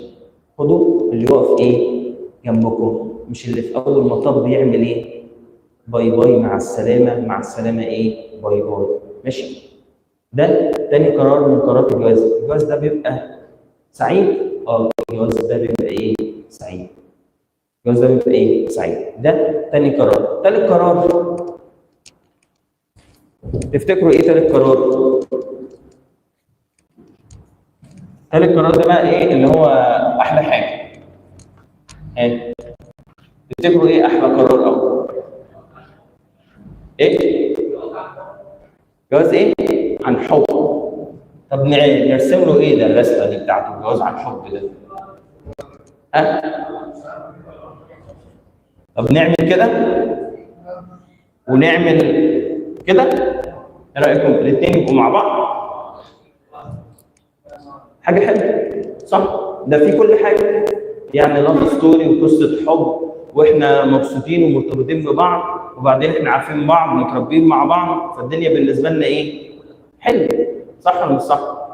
خدوا اللي يقف ايه؟ جنبكم، مش اللي في اول مطب بيعمل ايه؟ باي باي مع السلامه، مع السلامه ايه؟ باي باي. ماشي؟ ده تاني قرار من قرارات الجواز. الجواز ده بيبقى سعيد؟ الجواز ده بيبقى ايه؟ سعيد. الجواز ده بيبقى ايه؟ سعيد. ده تاني قرار. تالت قرار، تفتكروا ايه تالت قرار؟ تالت قرار ده بقى ايه اللي هو احلى حاجه؟ تفتكروا ايه احلى قرار اول؟ ايه؟ جواز ايه؟ عن حب. طب نرسم له ايه ده الرسمه دي بتاعته الجواز عن حب ده؟ طب نعمل كده ونعمل كده، ايه رايكم الاثنين يبقوا مع بعض؟ حاجه حلوه صح؟ ده في كل حاجه، يعني لاف ستوري وقصه حب واحنا مبسوطين ومرتبطين ببعض وبعدين احنا عارفين بعض ومتربيين مع بعض، فالدنيا بالنسبه لنا ايه؟ حلو. صح ولا مش صح؟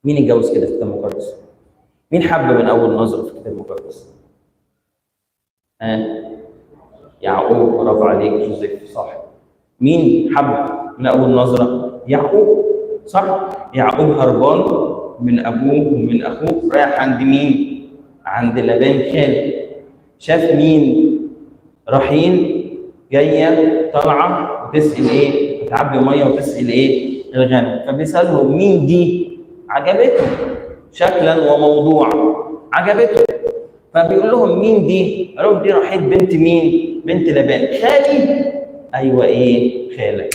مين اتجوز كده في الكتاب المقدس؟ مين حب من اول نظره في الكتاب المقدس؟ يعقوب. برافو عليك جوزيف، صح. مين حب من اول نظره؟ يعقوب، صح. يعقوب هربان من ابوه ومن اخوه، رايح عند مين؟ عند لبان خاله. شاف مين؟ رحيل جايه طالعه وتسقي ايه؟ بتعبي ميه وتسقي ايه؟ الغنم. فبيسالهم مين دي؟ عجبته شكلا وموضوعا، عجبته. فبيقول لهم مين دي؟ قالوا لهم دي رحيل بنت مين؟ بنت لبان. خالي؟ ايوه ايه؟ خالك.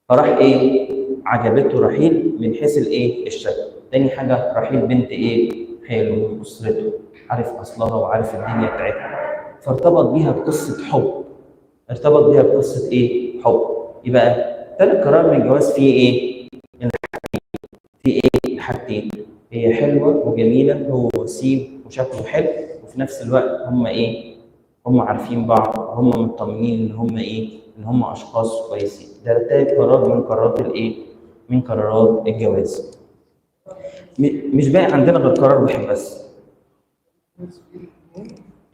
فراح ايه؟ عجبته رحيل من حيث الايه؟ الشكل. تاني حاجه رحيل بنت ايه؟ خاله من اسرته، عارف اصلها وعارف الدنيا بتاعتها، فارتبط بيها بقصه حب. ارتبط بيها بقصه ايه؟ حب. يبقى ثالث قرار من الجواز فيه ايه؟ في ايه؟ الحاجتين، هي حلوه وجميله، هو وسيم وشكله حلو، وفي نفس الوقت هم ايه؟ هم عارفين بعض، هم مطمنين ان هم ايه؟ ان هم اشخاص كويسين. ده تالت قرار من قرارات الايه؟ من قرارات الجواز. مش باقي عندنا غير قرار واحد بس.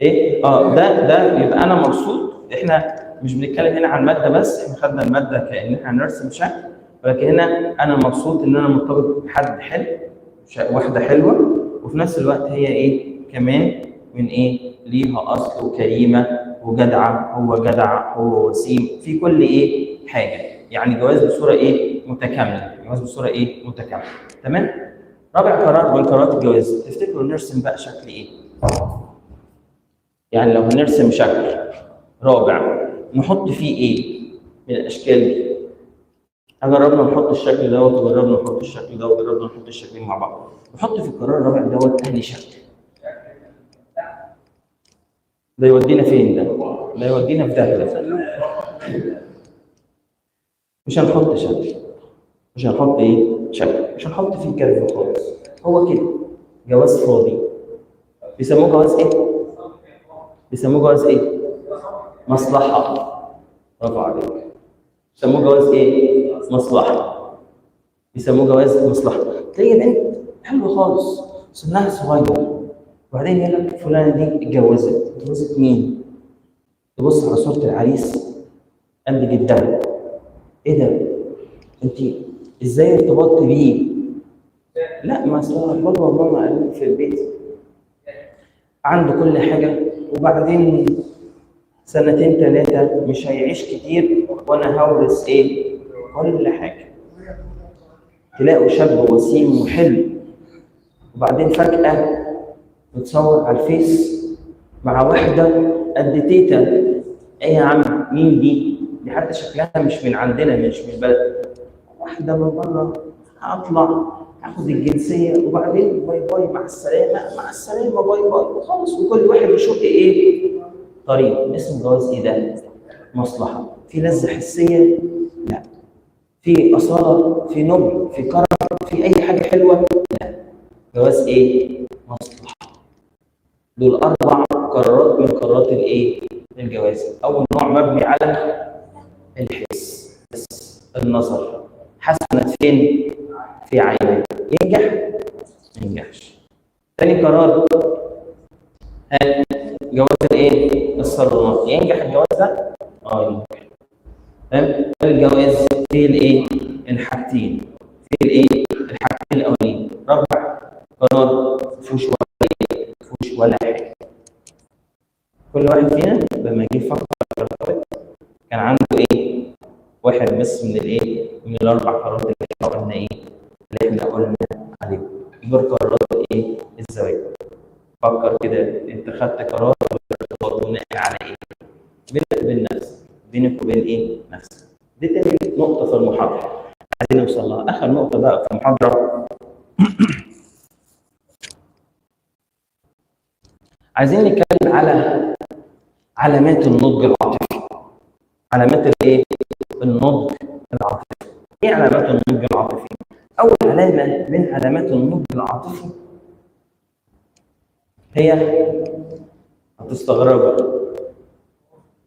ايه؟ ده يبقى انا مبسوط. احنا مش بنتكلم هنا عن الماده بس، احنا خدنا الماده كان احنا هنرسم شكل، ولكن هنا انا مبسوط ان انا مرتبط بحد حلو، واحده حلوه، وفي نفس الوقت هي ايه؟ كمان من ايه؟ ليها اصل وكريمه وجدعه، هو جدع، هو وسيم في كل ايه؟ حاجه. يعني جواز بصوره ايه؟ متكامله. جواز بصوره ايه؟ متكامله. تمام؟ رابع قرار من قرارات الجواز، تفتكروا نرسم بقى شكل ايه؟ يعني لو هنرسم شكل رابع نحط فيه ايه من الاشكال دي؟ جربنا نحط الشكل دوت، وجربنا نحط الشكل دوت، وجربنا نحط الشكلين مع بعض. نحط في القرار الرابع دوت اهلي شكل. ده يودينا فين ده؟ ده يودينا في داهيه. مش هنحط شكل، مش هنحط ايه؟ شكل، مش هنحط فيه كلمه خالص. هو كده جواز فاضي. بيسموه جواز ايه؟ بيسموه جواز ايه؟ مصلحه. برافو عليك. بيسموه جواز ايه؟ مصلحه. بيسموه جواز مصلحه. تلاقي بنت حلوه خالص سنها صغير، وبعدين يقول لك فلانه دي اتجوزت مين؟ تبص على صوره العريس قد جدها. ايه ده؟ انت ازاي ارتبطت بيه؟ لا، ما اصل بابا وماما قالوا في البيت عنده كل حاجه، وبعدين سنتين ثلاثه مش هيعيش كتير وانا هورث ايه؟ كل حاجه. تلاقوا شاب وسيم وحلو، وبعدين فجأة بتصور على الفيس مع واحدة قد تيتا. ايه يا عم؟ مين دي؟ دي حتى شكلها مش من عندنا، مش من البلد. واحدة من بره، هطلع هاخد الجنسية وبعدين باي باي مع السلامة، مع السلامة باي باي وخلاص، وكل واحد يشق ايه؟ طريق. اسم جواز ايه ده؟ مصلحة. في لذة حسية؟ لا. في أصالة؟ في نبل؟ في كرم؟ في أي حاجة حلوة؟ لا. جواز ايه؟ مصلحة. دول أربع قرارات من قرارات الايه؟ الجواز. أول نوع مبني على الحس، النظر. حسنت فين؟ في عينه. ينجح؟ ما ينجحش. تاني قرار جواز الايه؟ الصالونات. ينجح الجواز ده؟ ينجح. تمام؟ الجواز فيه الايه؟ الحاجتين. فيه الايه؟ الحاجتين الاولين. رابع قرار مفيهوش ولا حاجه. كل واحد فينا لما جه يفكر كان عنده ايه؟ واحد بس من الايه؟ من الاربع قرارات اللي احنا قلنا ايه؟ اللي احنا قلنا عليهم. دول قرارات ايه؟ الزواج. فكر كده، انت خدت قرار الارتباط بناء على ايه؟ بينك وبين نفسك، بينك وبين ايه؟ نفسك. دي تاني نقطة في المحاضرة عايزين نوصل لها. آخر نقطة بقى في المحاضرة عايزين نتكلم على علامات النضج العاطفي. علامات الايه؟ النضج العاطفي. ايه علامات النضج العاطفي؟ أول علامة من علامات النضج العاطفي هي، هتستغربوا،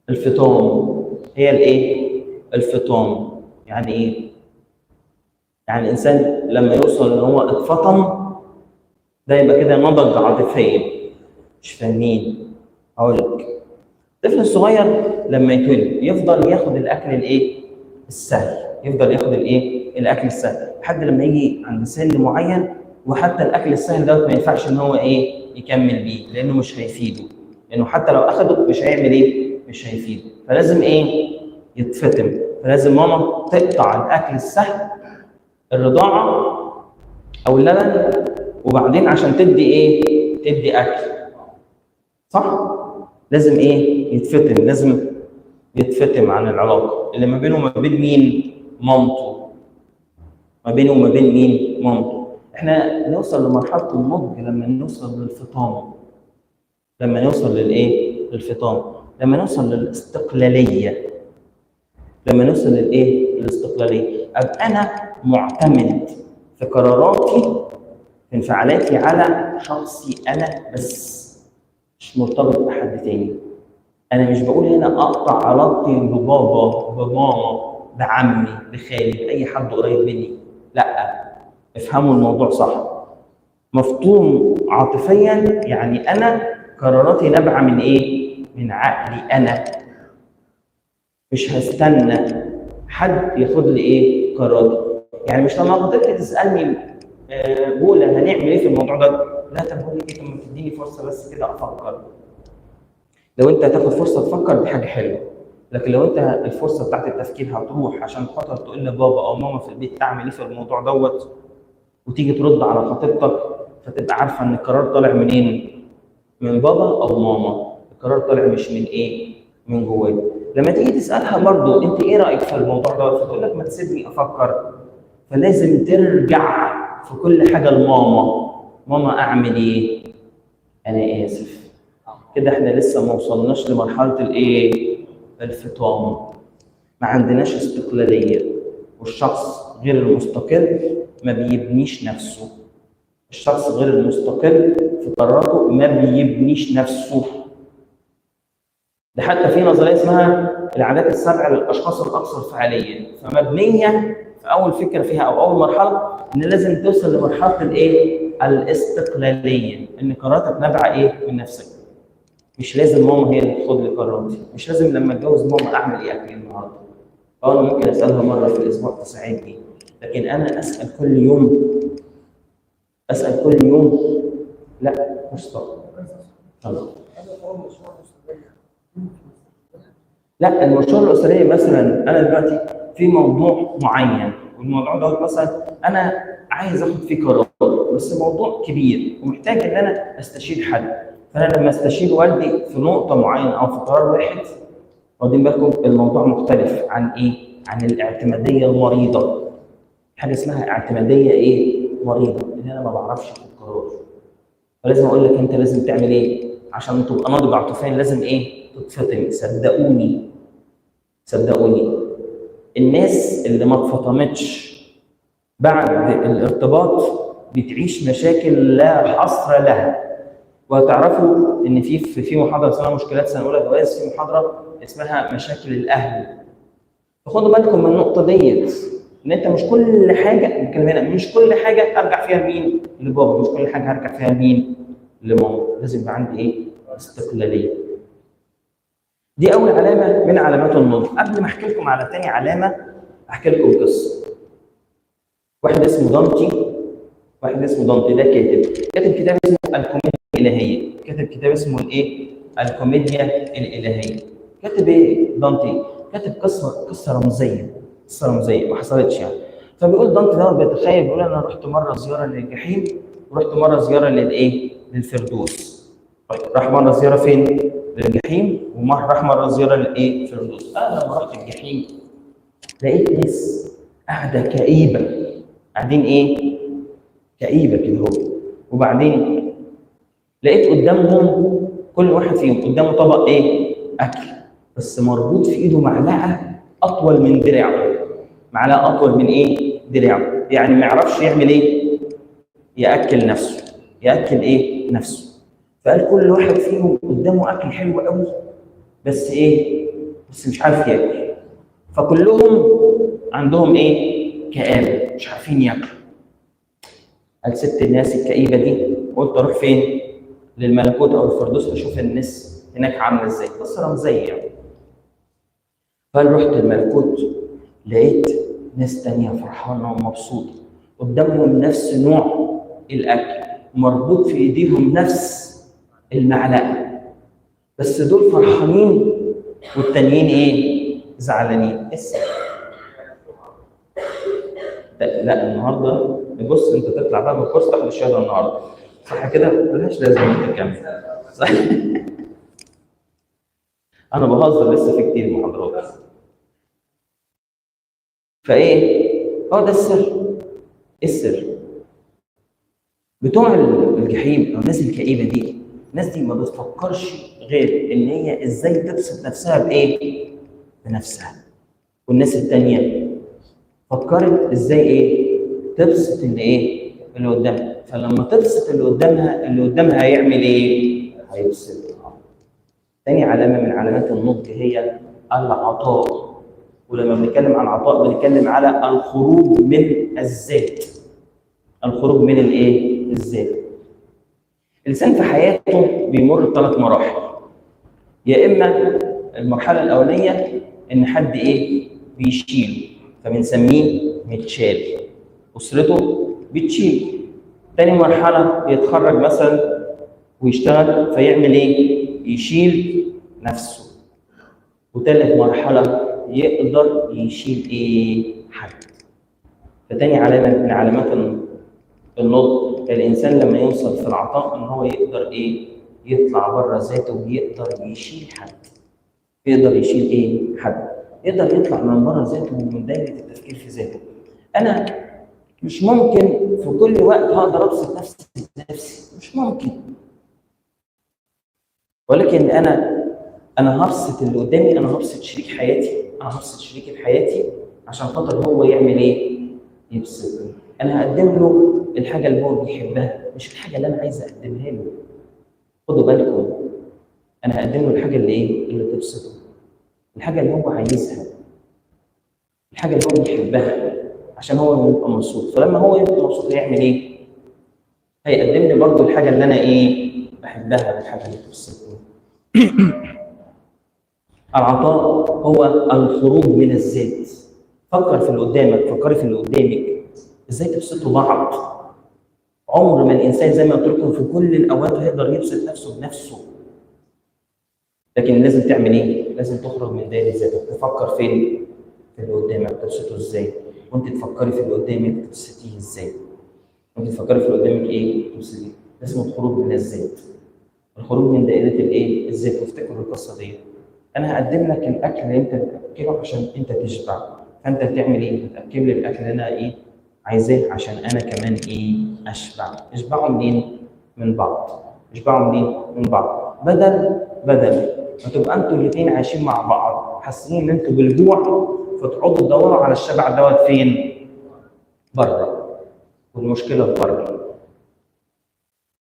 الفطام. هي الايه؟ الفطام. يعني ايه؟ يعني الانسان لما يوصل ان هو اتفطم ده يبقى كده نضج عاطفيا. مش فاهمين؟ هقول لك. الطفل الصغير لما يتولد يفضل ياخد الاكل الايه؟ السهل. يفضل ياخد الايه؟ الاكل السهل لحد لما يجي عند سن معين وحتى الاكل السهل دوت ما ينفعش ان هو ايه يكمل بيه، لانه مش هيفيده، لانه حتى لو اخده مش هيعمل ايه، مش هيفيده. فلازم ايه، يتفطم. فلازم ماما تقطع الاكل السهل، الرضاعه او اللبن، وبعدين عشان تدي ايه، تدي اكل، صح؟ لازم ايه، يتفطم، لازم يتفطم عن العلاقه اللي ما بينه وما بين مين، مامته، ما بينه وما بين مين، مامته. احنا نوصل لمرحله النضج لما نوصل للفطام، لما نوصل للايه، للفطام، لما نوصل للاستقلاليه، لما نوصل للايه، للاستقلاليه، ابقى انا معتمد في قراراتي، في انفعالاتي على شخصي انا بس، مش مرتبط بحد تاني. انا مش بقول هنا اقطع علاقتي ببابا، بماما، بعمي، بخالي، باي حد قريب مني، لا، افهموا الموضوع صح. مفطوم عاطفيا يعني انا قراراتي نابعه من ايه، من عقلي انا، مش هستنى حد ياخد لي ايه، قراراتي. يعني مش لما خطيبتي تسالني بولا هنعمل ايه في الموضوع ده، لا طب بقول لك ايه، طب ما تديني فرصه بس كده افكر. لو انت هتاخد فرصه تفكر دي حاجه حلوه، لكن لو انت الفرصه بتاعت التفكير هتروح عشان خاطر تقول لبابا او ماما في البيت اعمل ايه في الموضوع دوت، وتيجي ترد على خطيبتك، فتبقى عارفه ان القرار طالع منين، من بابا او ماما، القرار طالع مش من ايه، من جواك. لما تيجي تسالها برضو انت ايه رايك في الموضوع ده، فتقول لك ما تسيبني افكر. فلازم ترجع في كل حاجه لماما، ماما اعمل ايه، انا اسف. كده احنا لسه ما وصلناش لمرحله الايه، الفطام، ما عندناش استقلاليه. والشخص غير المستقل ما بيبنيش نفسه، الشخص غير المستقل في قراراته ما بيبنيش نفسه. ده حتى في نظريه اسمها العادات السبع للاشخاص الاكثر فعاليه، فمبنيه في اول فكره فيها او اول مرحله ان لازم توصل لمرحله الايه، الاستقلاليه، ان قراراتك نابعه ايه، من نفسك. مش لازم ماما هي اللي تاخد لي قراراتي، مش لازم لما اتجوز ماما اعمل ايه اكل النهارده. انا ممكن اسالها مره في الاسبوع تساعدني، لكن انا اسال كل يوم، اسال كل يوم، لا مش صح. خلاص. لا، المشروع الاسري مثلا انا دلوقتي في موضوع معين، والموضوع دوت مثلا انا عايز اخد فيه قرار، بس موضوع كبير ومحتاج ان انا استشير حد. فانا لما استشير والدي في نقطه معينه او في قرار واحد، واخدين بالكم الموضوع مختلف عن ايه؟ عن الاعتماديه المريضه. حاجه اسمها اعتماديه ايه؟ مريضه، ان انا ما بعرفش اخد قرار. فلازم اقول لك انت لازم تعمل ايه عشان تبقى ناضج عاطفيا، لازم ايه؟ تتفطم. صدقوني، صدقوني، الناس اللي ما اتفطمتش بعد الارتباط بتعيش مشاكل لا حصر لها. وهتعرفوا ان في محاضره اسمها مشكلات سنه اولى جواز، في محاضره اسمها مشاكل الاهل. فخدوا بالكم من النقطه ديت، ان انت مش كل حاجه نتكلم هنا، مش كل حاجه ارجع فيها لمين؟ لبابا. مش كل حاجه هرجع فيها لمين؟ لماما. لازم يبقى عندي ايه؟ استقلاليه. دي اول علامه من علامات النضج. قبل ما احكي لكم على تاني علامه احكي لكم قصه. واحد اسمه دانتي، واحد اسمه دانتي ده كاتب كتاب اسمه الكوميديا الالهيه. كاتب كتاب اسمه الايه؟ الكوميديا الالهيه. كاتب ايه دانتي؟ كاتب قصه رمزيه، قصه رمزيه ما حصلتش يعني. فبيقول دانتي ده بيتخيل، بيقول انا رحت مره زياره للجحيم، ورحت مره زياره للايه؟ للفردوس. طيب راح مره زياره فين؟ للجحيم، وراح مره زياره للايه؟ الفردوس. انا لما رحت الجحيم لقيت ناس قاعده كئيبه، قاعدين ايه؟ كئيبه كده هو. وبعدين لقيت قدامهم كل واحد فيهم قدامه طبق ايه؟ اكل، بس مربوط في ايده معلقه اطول من دراعه. معلقه اطول من ايه؟ دراعه. يعني ما يعرفش يعمل ايه؟ ياكل نفسه، ياكل ايه؟ نفسه. فقال كل واحد فيهم قدامه اكل حلو قوي، بس ايه؟ بس مش عارف ياكل. فكلهم عندهم ايه؟ كآبه، مش عارفين ياكلوا. قال سبت الناس الكئيبه دي وقلت اروح فين؟ للملكوت او الفردوس، اشوف الناس هناك عامله ازاي. قصه رمزيه يعني. فقال رحت الملكوت، لقيت ناس تانيه فرحانه ومبسوطه، قدامهم نفس نوع الاكل، مربوط في ايديهم نفس المعلقه، بس دول فرحانين والتانيين ايه؟ زعلانين. لا النهارده بص انت تطلع بقى من الكورس تاخد الشهاده النهارده، صح كده؟ ملهاش لازمه انت تكمل، صح؟ انا بهزر، لسه في كتير محاضرات. فايه؟ ده السر. السر بتوع الجحيم او الناس الكئيبه دي، الناس دي ما بتفكرش غير ان هي ازاي تبسط نفسها بايه؟ بنفسها. والناس التانيه فكرت ازاي ايه؟ تبسط اللي ايه؟ اللي قدامها. فلما تبسط اللي قدامها، اللي قدامها هيعمل ايه؟ هيبسطها. تاني علامه من علامات النضج هي العطاء. ولما بنتكلم عن عطاء بنتكلم على الخروج من الذات. الخروج من الايه؟ الذات. الانسان في حياته بيمر بثلاث مراحل. يا اما المرحله الاولانيه ان حد ايه؟ بيشيله، فبنسميه متشال، اسرته بتشيل. تاني مرحله يتخرج مثلا ويشتغل، فيعمل ايه؟ يشيل نفسه. وثالث مرحله يقدر يشيل ايه؟ حد. فتاني علامه من علامات النضج الانسان لما يوصل في العطاء ان هو يقدر ايه؟ يطلع بره ذاته ويقدر يشيل حد. يقدر يشيل ايه؟ حد. يقدر يطلع من بره ذاته ومن دايره التفكير في ذاته. انا مش ممكن في كل وقت هقدر ابسط نفسي بنفسي، مش ممكن. ولكن انا هبسط اللي قدامي، انا هبسط شريك حياتي، انا هبسط شريك حياتي عشان خاطر هو يعمل ايه؟ يبسطني. انا هقدم له الحاجه اللي هو بيحبها، مش الحاجه اللي انا عايز اقدمها له. خدوا بالكم، انا هقدم له الحاجه اللي ايه؟ اللي تبسطه، الحاجه اللي هو عايزها، الحاجه اللي هو بيحبها، عشان هو يبقى مبسوط. فلما هو يبقى مبسوط هيعمل ايه؟ هيقدم لي برضه الحاجه اللي انا ايه؟ بحبها، الحاجه اللي تبسطني. العطاء هو الخروج من الذات. فكر في اللي قدامك، فكري في اللي قدامك، ازاي تبسطوا بعض. عمر ما الانسان زي ما قلت لكم في كل الاوقات هيقدر يبسط نفسه بنفسه. لكن لازم تعمل ايه؟ لازم تخرج من دايره ذاتك، تفكر فين؟ في اللي قدامك تبسطه ازاي؟ وانت تفكري في اللي قدامك تبسطيه ازاي؟ وانت تفكري في اللي قدامك ايه؟ تبسطيه. اسمه الخروج من الذات. الخروج من دائره الايه؟ الذات. وافتكروا القصه دي. انا هقدم لك الاكل اللي انت بتاكله عشان انت تشبع، فانت تعمل ايه؟ تاكل لي الاكل اللي انا ايه؟ عايزاه عشان انا كمان ايه؟ اشبع. اشبعوا منين؟ من بعض. اشبعوا منين؟ من بعض. بدل ما تبقى انتوا الاثنين عايشين مع بعض حاسين ان انتوا بالجوع، فتقعدوا تدوروا على الشبع دوت فين؟ بره. والمشكله في بره.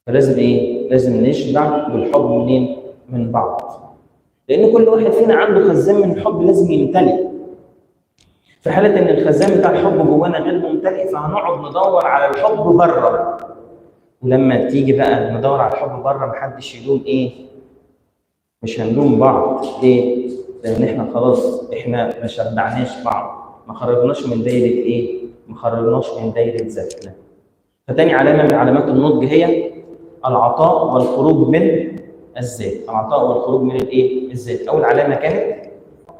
فلازم ايه؟ لازم نشبع بالحب منين؟ من بعض. لان كل واحد فينا عنده خزان من الحب لازم يمتلئ. في حاله ان الخزان بتاع الحب جوانا غير ممتلئ فهنقعد ندور على الحب بره. ولما تيجي بقى ندور على الحب بره محدش يلوم ايه؟ مش هنلوم بعض. ليه؟ لان احنا خلاص احنا ما شبعناش بعض، ما خرجناش من دايره ايه؟ ما خرجناش من دايره ذاتنا. فتاني علامه من علامات النضج هي العطاء والخروج من الذات. العطاء والخروج من الايه؟ الذات. اول علامه كانت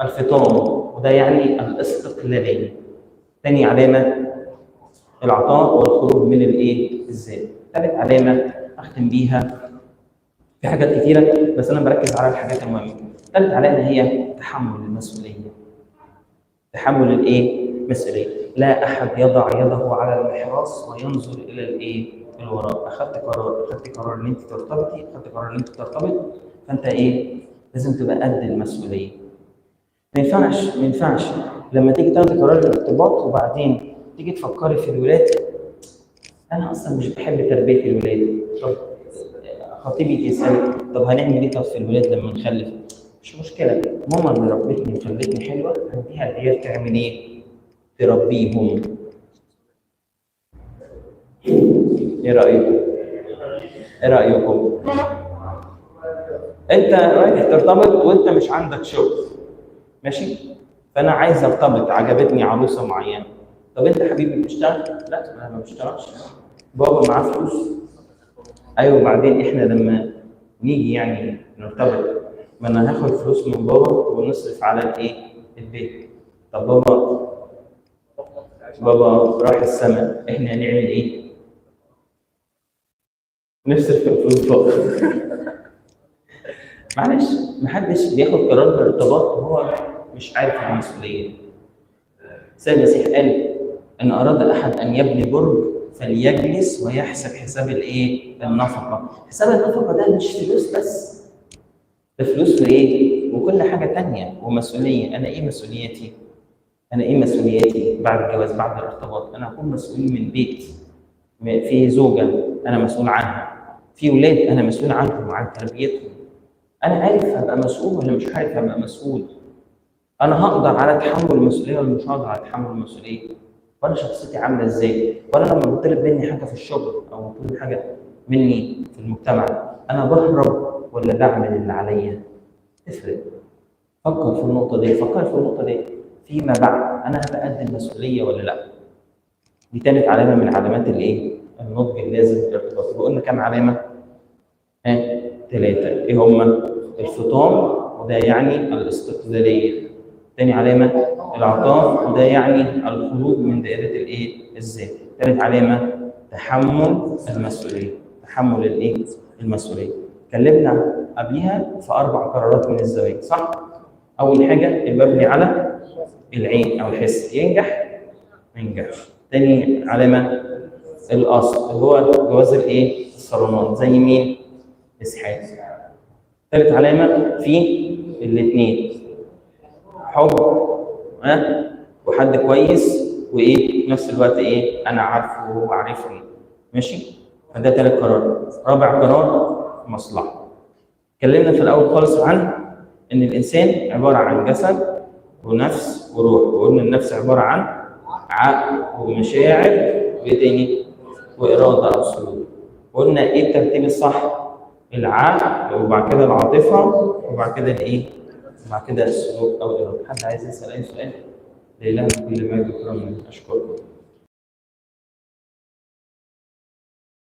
الفطام، وده يعني الاستقلاليه. ثاني علامه العطاء والخروج من الايه؟ الذات. ثالث علامه اختم بيها، في حاجات كثيره بس انا بركز على الحاجات المهمه. ثالث علامه هي تحمل المسؤوليه. تحمل الايه؟ المسؤوليه. لا احد يضع يده على المحراث وينظر الى الايه؟ الوراء. اخذت قرار ان انت ترتبطي، اخذت قرار ان انت ترتبط، فانت ايه؟ لازم تبقى قد المسؤوليه. ما ينفعش لما تيجي تاخدي قرار الارتباط وبعدين تيجي تفكري في الولاد. انا اصلا مش بحب تربيه الولاد. طب خطيبي يسال طب هنعمل ايه طب في الولاد لما نخلف؟ مش مشكله، ماما اللي ربتني وخلتني حلوه هديها العيال تعمل ايه؟ تربيهم. ايه رايكم؟ انت رايح ترتبط وانت مش عندك شغل، ماشي؟ فانا عايز ارتبط، عجبتني عروسه معينه. طب انت حبيبي بتشتغل؟ لا انا ما بشتغلش. بابا معاه فلوس. ايوه، وبعدين احنا لما نيجي يعني نرتبط، ما انا هاخد فلوس من بابا ونصرف على الايه؟ البيت. طب بابا راح السماء، احنا هنعمل ايه؟ نصرف الفلوس بابا. معلش، محدش بياخد قرار بالارتباط وهو مش عارف المسؤوليه. سيد المسيح قال ان اراد احد ان يبني برج فليجلس ويحسب حساب الايه؟ النفقه. حساب النفقه ده مش فلوس بس، ده فلوس وايه؟ وكل حاجه تانية ومسؤوليه. انا ايه مسؤولياتي؟ انا ايه مسؤولياتي بعد الجواز، بعد الارتباط؟ انا هكون مسؤول من بيت، في زوجه انا مسؤول عنها، في ولاد انا مسؤول عنهم وعن تربيتهم. انا عارف هبقى مسؤول ولا مش عارف هبقى مسؤول؟ انا هقدر على تحمل المسؤوليه ولا مش هقدر على تحمل المسؤوليه؟ وانا شخصيتي عامله ازاي؟ وانا لما بطلب مني حاجه في الشغل او بطلب حاجه مني في المجتمع، انا بهرب ولا بعمل اللي عليا؟ تفرق. فكر في النقطه دي، فكر في النقطه دي فيما بعد، انا هبقى قد المسؤوليه ولا لا؟ دي تالت علامه من علامات الايه؟ النضج اللازم في الارتباط. وقلنا كام علامه؟ ها؟ ثلاثه. ايه هما؟ الفطام، وده يعني الاستقلاليه. تاني علامه العطاء، وده يعني الخروج من دائره الايه؟ الذات. ثالث علامه تحمل المسؤوليه. تحمل الايه؟ المسؤوليه. اتكلمنا قبلها في 4 قرارات من الزواج، صح؟ اول حاجه المبني على العين او الحس، ينجح ما ينجحش. تاني علامه الاصل، اللي هو جواز الايه؟ الصالونات، زي مين؟ اسحاق. ثالث علامه في الاثنين حب، وحد كويس، وايه في نفس الوقت ايه؟ انا عارفه وهو عارفني. ماشي؟ فده ثالث قرار. رابع قرار مصلحه. اتكلمنا في الاول خالص عن ان الانسان عباره عن جسد ونفس وروح، وقلنا النفس عباره عن عقل ومشاعر وايه تاني؟ واراده او سلوك. قلنا ايه الترتيب الصح؟ العقل، وبعد كده العاطفه، وبعد كده الايه؟ وبعد كده السلوك او الاراده. حد عايز يسال اي سؤال؟ لله كل ما يكرم. اشكركم.